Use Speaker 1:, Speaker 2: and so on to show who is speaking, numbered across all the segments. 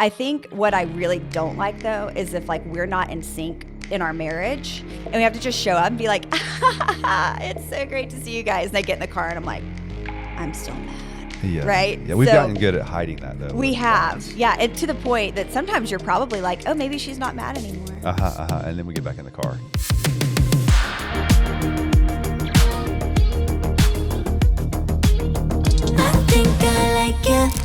Speaker 1: I think what I really don't like though is if like we're not in sync in our marriage and we have to just show up and be like, it's so great to see you guys. And I get in the car and I'm like, I'm still mad.
Speaker 2: Yeah.
Speaker 1: Right?
Speaker 2: Yeah, we've gotten good at hiding that though.
Speaker 1: We have. Yeah. And to the point that sometimes you're probably like, oh, maybe she's not mad anymore.
Speaker 2: And then we get back in the car.
Speaker 3: I think I like you.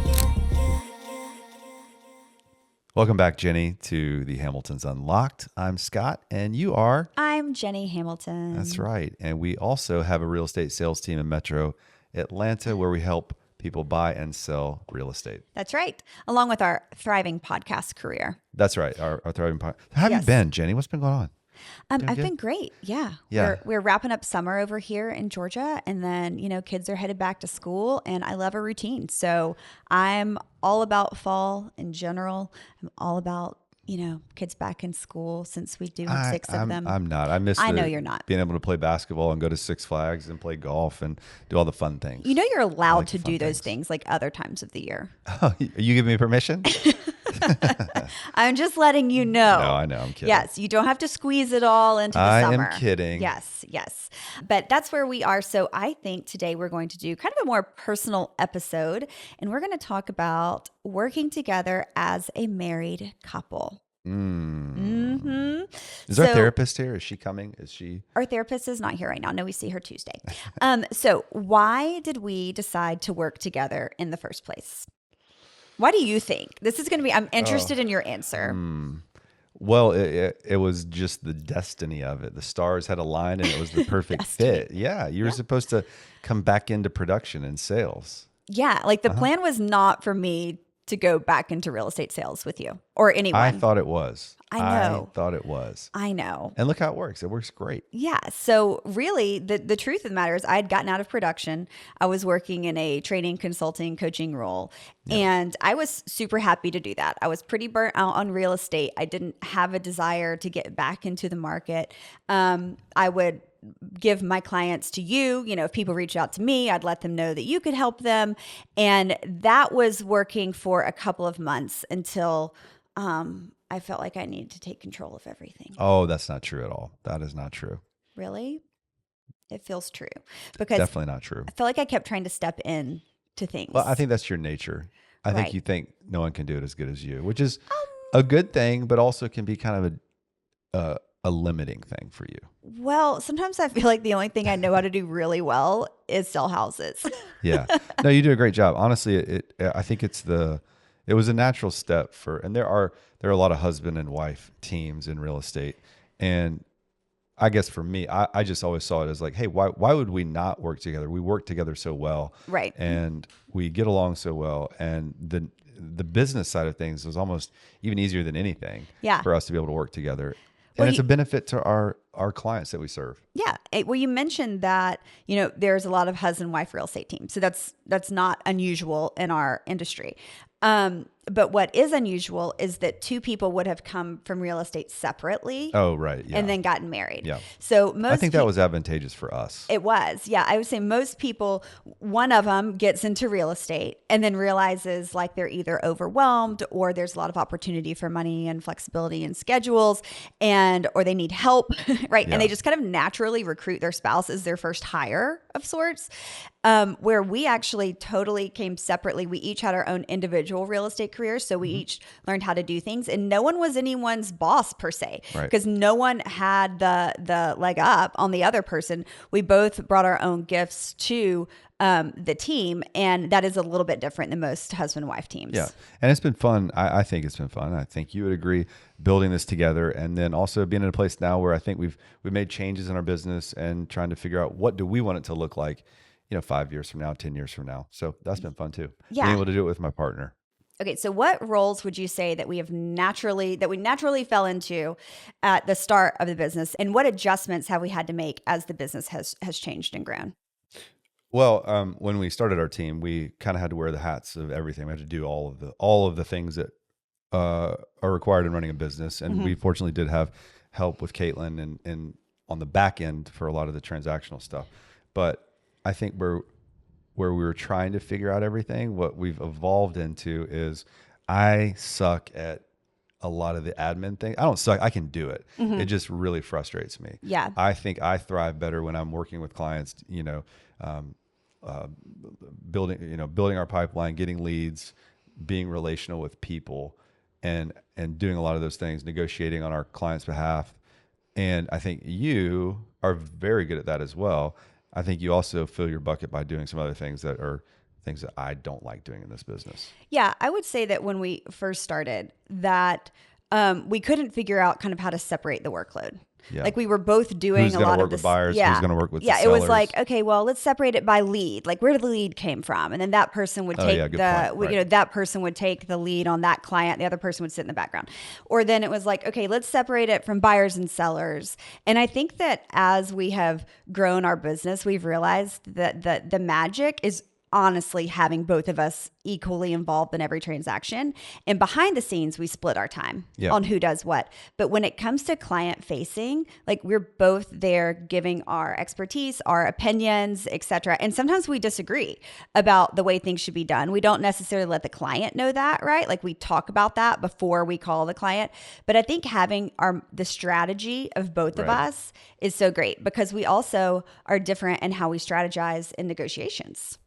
Speaker 2: Welcome back, Jenny, to the Hamiltons Unlocked. I'm Scott, and you are?
Speaker 1: I'm Jenny Hamilton.
Speaker 2: That's right. And we also have a real estate sales team in Metro Atlanta where we help people buy and sell real estate.
Speaker 1: That's right. Along with our thriving podcast career.
Speaker 2: That's right. Our thriving podcast. How have you been, Jenny? What's been going on?
Speaker 1: I've been great. Yeah. We're wrapping up summer over here in Georgia, and then, kids are headed back to school, and I love a routine. So I'm all about fall in general. I'm all about, kids back in school since we do have six of them.
Speaker 2: I'm not. I know you're not. Being able to play basketball and go to Six Flags and play golf and do all the fun things.
Speaker 1: You're allowed to do those things like other times of the year.
Speaker 2: Oh, you give me permission?
Speaker 1: I'm just letting you know.
Speaker 2: No, I know. I'm kidding.
Speaker 1: Yes, you don't have to squeeze it all into the summer.
Speaker 2: I am kidding.
Speaker 1: Yes. But that's where we are. So I think today we're going to do kind of a more personal episode, and we're going to talk about working together as a married couple. Mm-hmm.
Speaker 2: Is our therapist here? Is she coming?
Speaker 1: Our therapist is not here right now. No, we see her Tuesday. So why did we decide to work together in the first place? Why do you think? This is going to be, I'm interested in your answer.
Speaker 2: Well, it was just the destiny of it. The stars had aligned and it was the perfect fit. Yeah. You were supposed to come back into production and sales.
Speaker 1: Yeah. Like the plan was not for me to go back into real estate sales with you or anyone.
Speaker 2: I thought it was.
Speaker 1: I know.
Speaker 2: I thought it was.
Speaker 1: I know.
Speaker 2: And look how it works. It works great.
Speaker 1: Yeah. So really, the truth of the matter is I had gotten out of production. I was working in a training, consulting, coaching role. Yeah. And I was super happy to do that. I was pretty burnt out on real estate. I didn't have a desire to get back into the market. I would give my clients to you. If people reach out to me, I'd let them know that you could help them. And that was working for a couple of months until I felt like I needed to take control of everything.
Speaker 2: Oh, that's not true at all. That is not true.
Speaker 1: Really? It feels true. Because
Speaker 2: definitely not true.
Speaker 1: I felt like I kept trying to step in to things.
Speaker 2: Well, I think that's your nature. I think you think no one can do it as good as you, which is a good thing, but also can be kind of a limiting thing for you.
Speaker 1: Well, sometimes I feel like the only thing I know how to do really well is sell houses.
Speaker 2: Yeah. No, you do a great job. Honestly, I think it was a natural step and there are a lot of husband and wife teams in real estate. And I guess for me, I just always saw it as like, hey, why would we not work together? We work together so well.
Speaker 1: Right.
Speaker 2: And we get along so well. And the business side of things was almost even easier than anything for us to be able to work together. And it's a benefit to our clients that we serve. Yeah.
Speaker 1: Well, you mentioned that, there's a lot of husband and wife real estate teams. So that's not unusual in our industry. But what is unusual is that two people would have come from real estate separately.
Speaker 2: Oh, right. Yeah.
Speaker 1: And then gotten married.
Speaker 2: Yeah.
Speaker 1: So
Speaker 2: I think that was advantageous for us.
Speaker 1: It was. Yeah. I would say most people, one of them gets into real estate and then realizes like they're either overwhelmed or there's a lot of opportunity for money and flexibility and schedules or they need help. Right. Yeah. And they just kind of naturally recruit their spouse as their first hire of sorts. Where we actually totally came separately. We each had our own individual real estate careers. So we each learned how to do things and no one was anyone's boss per se, because no one had the leg up on the other person. We both brought our own gifts to the team. And that is a little bit different than most husband and wife teams.
Speaker 2: Yeah. And it's been fun. I think it's been fun. I think you would agree, building this together and then also being in a place now where I think we've made changes in our business and trying to figure out what do we want it to look like, 5 years from now, 10 years from now. So that's been fun too.
Speaker 1: Yeah.
Speaker 2: Being able to do it with my partner.
Speaker 1: Okay. So what roles would you say that we naturally fell into at the start of the business, and what adjustments have we had to make as the business has changed and grown?
Speaker 2: Well, when we started our team, we kind of had to wear the hats of everything. We had to do all of the things that are required in running a business. And we fortunately did have help with Caitlin and on the back end for a lot of the transactional stuff. But I think where we were trying to figure out everything, what we've evolved into is I suck at a lot of the admin thing. I don't suck. I can do it. It just really frustrates me.
Speaker 1: Yeah.
Speaker 2: I think I thrive better when I'm working with clients, building our pipeline, getting leads, being relational with people, and doing a lot of those things, negotiating on our clients' behalf. And I think you are very good at that as well. I think you also fill your bucket by doing some other things that are things that I don't like doing in this business.
Speaker 1: Yeah, I would say that when we first started, that we couldn't figure out kind of how to separate the workload.
Speaker 2: Yeah.
Speaker 1: Like we were both doing
Speaker 2: Who's
Speaker 1: a
Speaker 2: going
Speaker 1: lot
Speaker 2: to work
Speaker 1: of
Speaker 2: with
Speaker 1: this.
Speaker 2: buyers?
Speaker 1: Yeah,
Speaker 2: Who's going to work with the
Speaker 1: yeah. It was
Speaker 2: sellers?
Speaker 1: like, okay, well, let's separate it by lead. Like where the lead came from, and then that person would take
Speaker 2: good point. Right.
Speaker 1: that person would take the lead on that client. The other person would sit in the background. Or then it was like, okay, let's separate it from buyers and sellers. And I think that as we have grown our business, we've realized that the magic is honestly having both of us equally involved in every transaction. And behind the scenes, we split our time on who does what. But when it comes to client facing, like we're both there giving our expertise, our opinions, etc. And sometimes we disagree about the way things should be done. We don't necessarily let the client know that, right? Like we talk about that before we call the client. But I think having the strategy of both of us is so great because we also are different in how we strategize in negotiations.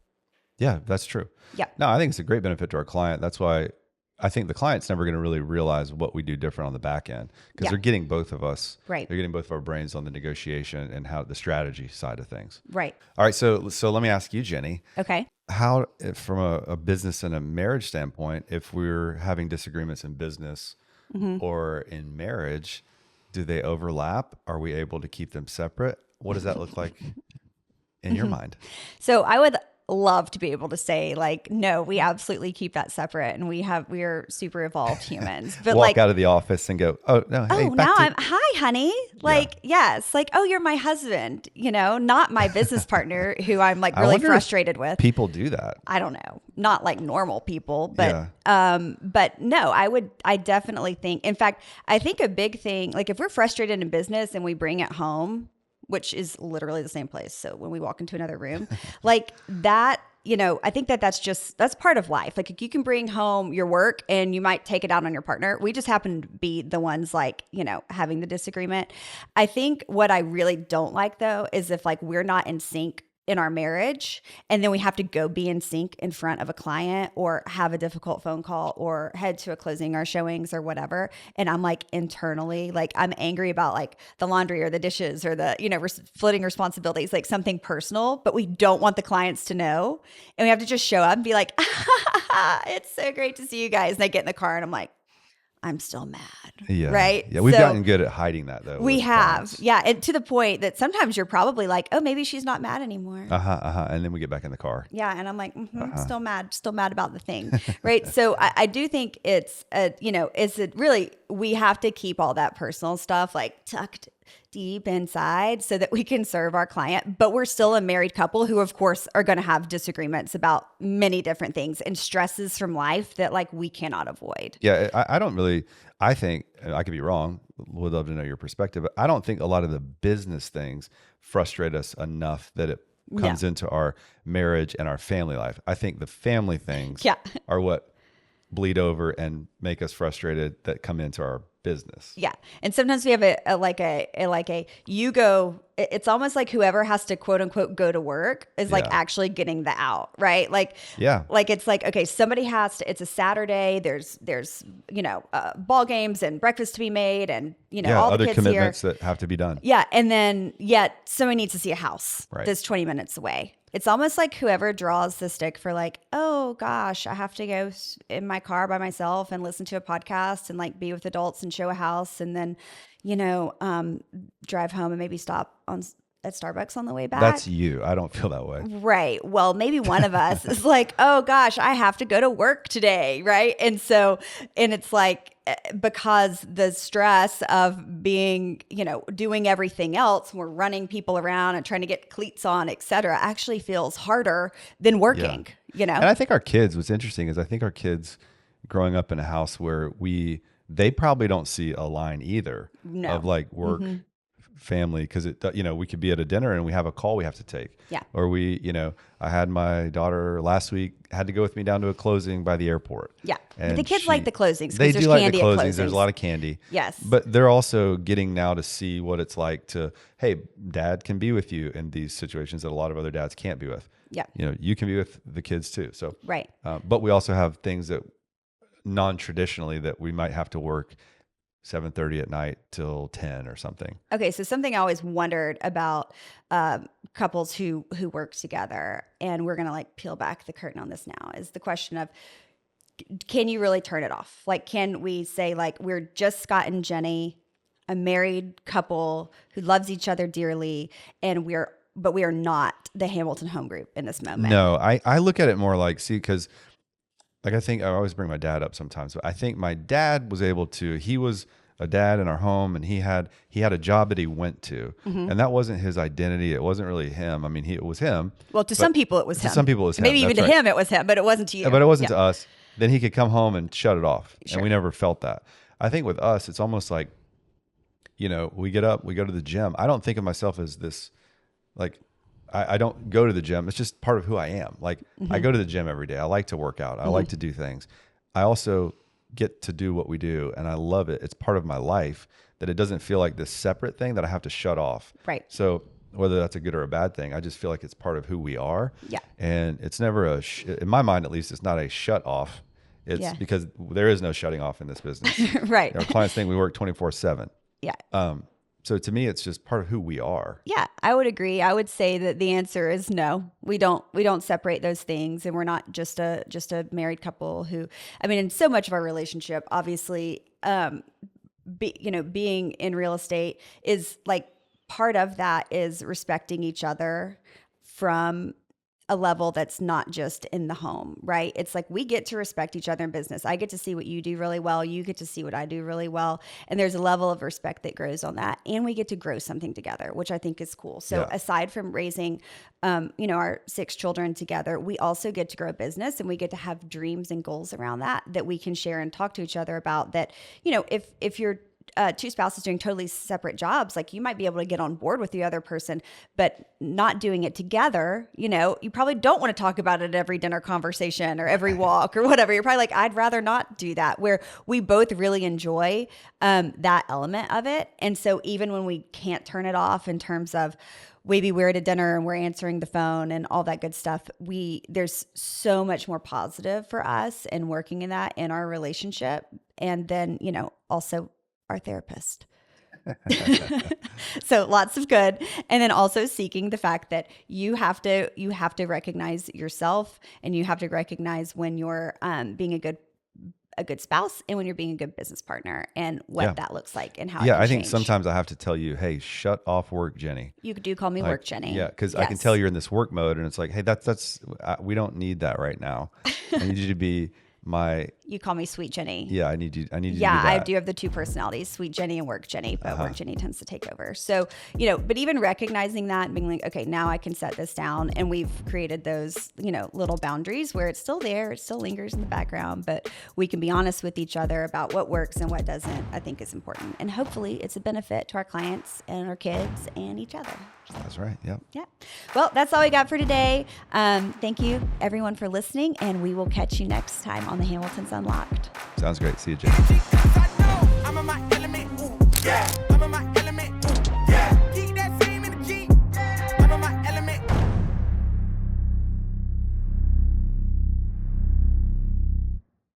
Speaker 2: Yeah, that's true.
Speaker 1: Yeah.
Speaker 2: No, I think it's a great benefit to our client. That's why I think the client's never going to really realize what we do different on the back end because they're getting both of us.
Speaker 1: Right.
Speaker 2: They're getting both of our brains on the negotiation and how the strategy side of things.
Speaker 1: Right.
Speaker 2: All right. So let me ask you, Jenny.
Speaker 1: Okay.
Speaker 2: How, from a business and a marriage standpoint, if we're having disagreements in business or in marriage, do they overlap? Are we able to keep them separate? What does that look like in your mind?
Speaker 1: So I would love to be able to say like, no, we absolutely keep that separate and we are super evolved humans. But
Speaker 2: walk
Speaker 1: like
Speaker 2: out of the office and go, oh no, hey,
Speaker 1: now hi honey. Like, yes, like, oh, you're my husband, not my business partner who I'm like really frustrated with.
Speaker 2: People do that.
Speaker 1: I don't know. Not like normal people, but but no, I definitely think, in fact, I think a big thing, like if we're frustrated in business and we bring it home, which is literally the same place. So when we walk into another room, like that, I think that's part of life. Like you can bring home your work and you might take it out on your partner. We just happen to be the ones like, having the disagreement. I think what I really don't like though, is if like we're not in sync in our marriage and then we have to go be in sync in front of a client or have a difficult phone call or head to a closing or showings or whatever. And I'm like internally, like I'm angry about like the laundry or the dishes or the, splitting responsibilities, like something personal, but we don't want the clients to know. And we have to just show up and be like, it's so great to see you guys. And I get in the car and I'm like, I'm still mad.
Speaker 2: Yeah.
Speaker 1: Right.
Speaker 2: Yeah. We've gotten good at hiding that though.
Speaker 1: We have. Clients. Yeah. And to the point that sometimes you're probably like, oh, maybe she's not mad anymore.
Speaker 2: And then we get back in the car.
Speaker 1: Yeah. And I'm like, still mad about the thing. Right. So I do think it's, we have to keep all that personal stuff like tucked deep inside so that we can serve our client. But we're still a married couple who, of course, are going to have disagreements about many different things and stresses from life that like we cannot avoid.
Speaker 2: Yeah, I think, and I could be wrong, would love to know your perspective, but I don't think a lot of the business things frustrate us enough that it comes into our marriage and our family life. I think the family things are what bleed over and make us frustrated that come into our business.
Speaker 1: Yeah. And sometimes we have it's almost like whoever has to quote unquote go to work is like actually getting the out, right? Like, like it's like, okay, somebody has to, it's a Saturday. There's, ball games and breakfast to be made and, all the
Speaker 2: other
Speaker 1: kids
Speaker 2: commitments
Speaker 1: here
Speaker 2: that have to be done.
Speaker 1: Yeah. And then yet somebody needs to see a house that's 20 minutes away. It's almost like whoever draws the stick for like, oh gosh, I have to go in my car by myself and listen to a podcast and like be with adults and show a house and then, drive home and maybe stop at Starbucks on the way back.
Speaker 2: That's you. I don't feel that way.
Speaker 1: Right. Well, maybe one of us is like, oh gosh, I have to go to work today. Right. And it's like, because the stress of being, doing everything else, we're running people around and trying to get cleats on, et cetera, actually feels harder than working, And
Speaker 2: I think our kids, what's interesting is I think our kids growing up in a house where they probably don't see a line either of like work, family because we could be at a dinner and we have a call we have to take.
Speaker 1: Yeah.
Speaker 2: Or I had my daughter last week had to go with me down to a closing by the airport.
Speaker 1: Yeah.
Speaker 2: And
Speaker 1: The kids like the closings.
Speaker 2: They
Speaker 1: there's
Speaker 2: do like
Speaker 1: candy
Speaker 2: the
Speaker 1: at
Speaker 2: closings. There's a lot of candy.
Speaker 1: Yes.
Speaker 2: But they're also getting now to see what it's like to, hey, dad can be with you in these situations that a lot of other dads can't be with.
Speaker 1: Yeah.
Speaker 2: You can be with the kids too. So,
Speaker 1: right.
Speaker 2: But we also have things that non-traditionally that we might have to work 7:30 at night till 10 or something.
Speaker 1: Okay, so something I always wondered about couples who work together, and we're gonna peel back the curtain on this now, is the question of, can you really turn it off? Can we say we're just Scott and Jennie, a married couple who loves each other dearly, and we are not the Hamilton home group in this moment?
Speaker 2: No, I look at it more because I think I always bring my dad up sometimes, but I think my dad was able to, he was a dad in our home and he had a job that he went to and that wasn't his identity. It wasn't really him. I mean, it was him.
Speaker 1: Well, to some people it was him.
Speaker 2: To some people it was him.
Speaker 1: Maybe even to him it was him, but it wasn't to you.
Speaker 2: But it wasn't to us. Then he could come home and shut it off. Sure. And we never felt that. I think with us, it's almost like, we get up, we go to the gym. I don't think of myself as this, I don't go to the gym. It's just part of who I am. I go to the gym every day. I like to work out. I like to do things. I also get to do what we do and I love it. It's part of my life that it doesn't feel like this separate thing that I have to shut off.
Speaker 1: Right.
Speaker 2: So whether that's a good or a bad thing, I just feel like it's part of who we are.
Speaker 1: Yeah.
Speaker 2: And it's never in my mind, at least, it's not a shut off. It's because there is no shutting off in this business.
Speaker 1: Right.
Speaker 2: Our clients think we work 24/7.
Speaker 1: Yeah.
Speaker 2: So to me, it's just part of who we are.
Speaker 1: Yeah, I would agree. I would say that the answer is no. We don't separate those things, and we're not just a married couple who. I mean, in so much of our relationship, obviously, being in real estate is part of that is respecting each other from a level that's not just in the home, right? It's we get to respect each other in business. I get to see what you do really well. You get to see what I do really well. And there's a level of respect that grows on that. And we get to grow something together, which I think is cool. So aside from raising, our 6 children together, we also get to grow a business and we get to have dreams and goals around that we can share and talk to each other about that. If you're 2 spouses doing totally separate jobs, you might be able to get on board with the other person, but not doing it together, you probably don't want to talk about it at every dinner conversation or every walk or whatever. You're probably I'd rather not do that, where we both really enjoy that element of it. And so even when we can't turn it off in terms of maybe we're at a dinner and we're answering the phone and all that good stuff, there's so much more positive for us in working in that in our relationship. And then, also our therapist. So lots of good. And then also seeking the fact that you have to recognize yourself and you have to recognize when you're being a good spouse and when you're being a good business partner and what that looks like and how it can
Speaker 2: I think
Speaker 1: change.
Speaker 2: sometimes I have to tell you, hey, shut off work, Jennie.
Speaker 1: You do call me work, Jennie.
Speaker 2: Yeah, because I can tell you're in this work mode and it's hey, we don't need that right now. I need you to be
Speaker 1: you call me Sweet Jennie.
Speaker 2: Yeah, I need you to do
Speaker 1: that. I do have the 2 personalities, Sweet Jennie and Work Jennie, but Work Jennie tends to take over. So, but even recognizing that and being okay, now I can set this down. And we've created those, little boundaries where it's still there. It still lingers in the background, but we can be honest with each other about what works and what doesn't, I think is important. And hopefully it's a benefit to our clients and our kids and each other.
Speaker 2: That's right. Yeah. Yeah.
Speaker 1: Well, that's all we got for today. Thank you everyone for listening, and we will catch you next time on the Hamiltons Unlocked.
Speaker 2: Sounds great. See you, Jennie.